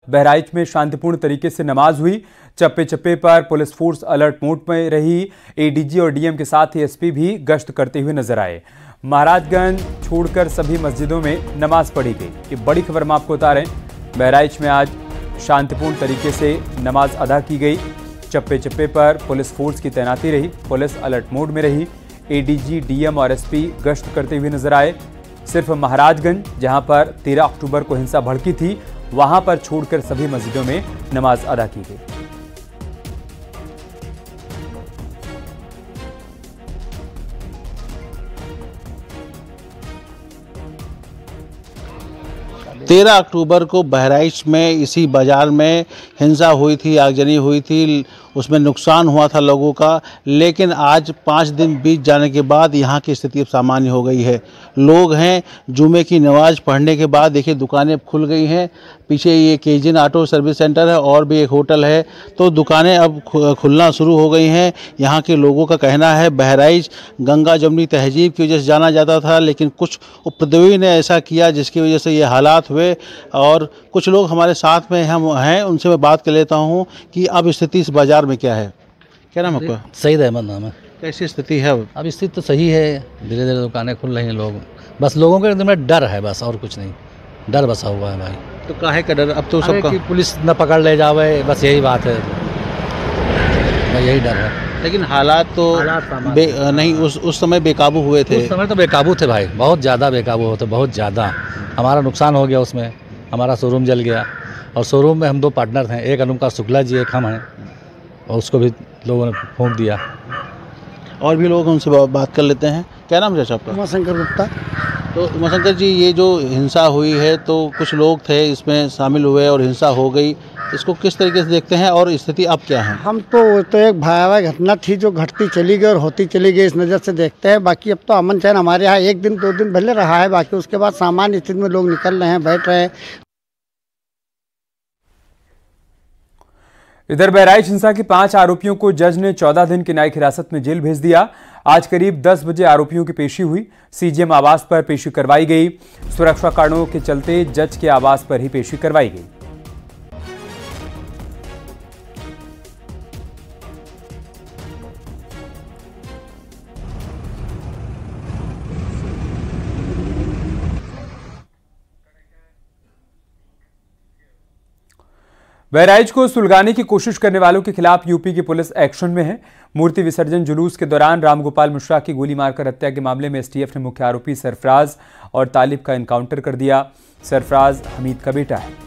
बहराइच में शांतिपूर्ण तरीके से नमाज हुई। चप्पे चप्पे पर पुलिस फोर्स अलर्ट मोड में रही। एडीजी और डीएम के साथ ही एसपी भी गश्त करते हुए नजर आए। महाराजगंज छोड़कर सभी मस्जिदों में नमाज पढ़ी गई। ये बड़ी खबर हम आपको बता रहे हैं। बहराइच में आज शांतिपूर्ण तरीके से नमाज अदा की गई। चप्पे चप्पे पर पुलिस फोर्स की तैनाती रही। पुलिस अलर्ट मोड में रही। एडीजी, डीएम और एसपी गश्त करते हुए नजर आए। सिर्फ महाराजगंज, जहां पर 13 अक्टूबर को हिंसा भड़की थी, वहां पर छोड़कर सभी मस्जिदों में नमाज अदा की गई। 13 अक्टूबर को बहराइच में इसी बाज़ार में हिंसा हुई थी, आगजनी हुई थी, उसमें नुकसान हुआ था लोगों का। लेकिन आज 5 दिन बीत जाने के बाद यहाँ की स्थिति अब सामान्य हो गई है। लोग हैं, जुमे की नमाज पढ़ने के बाद देखिए दुकानें खुल गई हैं। पीछे ये केजिन ऑटो सर्विस सेंटर है और भी एक होटल है, तो दुकानें अब खुलना शुरू हो गई हैं। यहाँ के लोगों का कहना है बहराइच गंगा जमुनी तहजीब की वजह से जाना जाता था, लेकिन कुछ उपद्रवी ने ऐसा किया जिसकी वजह से ये हालात हुए। और कुछ लोग हमारे साथ में हम हैं, उनसे मैं बात कर लेता हूँ कि अब स्थिति इस बाज़ार में क्या है। क्या नाम आपका? सईद अहमद नाम है। कैसी स्थिति है अब स्थिति तो सही है, धीरे धीरे दुकानें खुल रही हैं। लोग बस लोगों के एकदम डर है, बस और कुछ नहीं, डर बसा हुआ है भाई। तो काहे का डर? अब तो सबका कि पुलिस न पकड़ ले जावे, बस यही बात है, यही डर है। लेकिन हालात तो नहीं, उस समय बेकाबू हुए थे। उस समय तो बेकाबू थे भाई, बहुत ज़्यादा बेकाबू होते, बहुत ज़्यादा। हमारा नुकसान हो गया उसमें, हमारा शोरूम जल गया। और शोरूम में हम 2 पार्टनर हैं, एक अनुपका शुक्ला जी, एक हम हैं, और उसको भी लोगों ने फूंक दिया। और भी लोग, उनसे बात कर लेते हैं। क्या नाम है आपका? उमाशंकर गुप्ता। तो उमाशंकर जी, ये जो हिंसा हुई है तो कुछ लोग थे इसमें शामिल हुए और हिंसा हो गई, इसको किस तरीके से देखते हैं और स्थिति अब क्या है? हम तो एक भयावह घटना थी जो घटती चली गई और होती चली गई, इस नज़र से देखते हैं। बाकी अब तो अमन चैन हमारे यहाँ 1 दिन 2 दिन भले रहा है, बाकी उसके बाद सामान्य स्थिति में लोग निकल रहे हैं, बैठ रहे हैं। इधर बहराइच हिंसा के 5 आरोपियों को जज ने 14 दिन की न्यायिक हिरासत में जेल भेज दिया। आज करीब 10 बजे आरोपियों की पेशी हुई। सीजीएम आवास पर पेशी करवाई गई। सुरक्षा कारणों के चलते जज के आवास पर ही पेशी करवाई गई। बहराइच को सुलगाने की कोशिश करने वालों के खिलाफ यूपी की पुलिस एक्शन में है। मूर्ति विसर्जन जुलूस के दौरान रामगोपाल मिश्रा की गोली मारकर हत्या के मामले में एसटीएफ ने मुख्य आरोपी सरफराज और तालिब का एनकाउंटर कर दिया। सरफराज हमीद का बेटा है।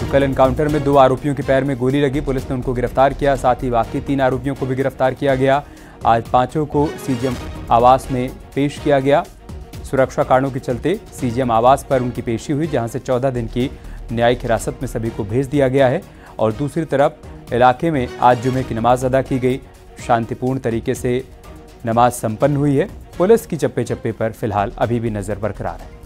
कल एनकाउंटर में 2 आरोपियों के पैर में गोली लगी। पुलिस ने उनको गिरफ्तार किया, साथ ही बाकी 3 आरोपियों को भी गिरफ्तार किया गया। आज 5 को सीजीएम आवास में पेश किया गया। सुरक्षा कारणों के चलते सीजीएम आवास पर उनकी पेशी हुई, जहां से 14 दिन की न्यायिक हिरासत में सभी को भेज दिया गया है। और दूसरी तरफ इलाके में आज जुमे की नमाज अदा की गई। शांतिपूर्ण तरीके से नमाज संपन्न हुई है। पुलिस की चप्पे चप्पे पर फिलहाल अभी भी नजर बरकरार है।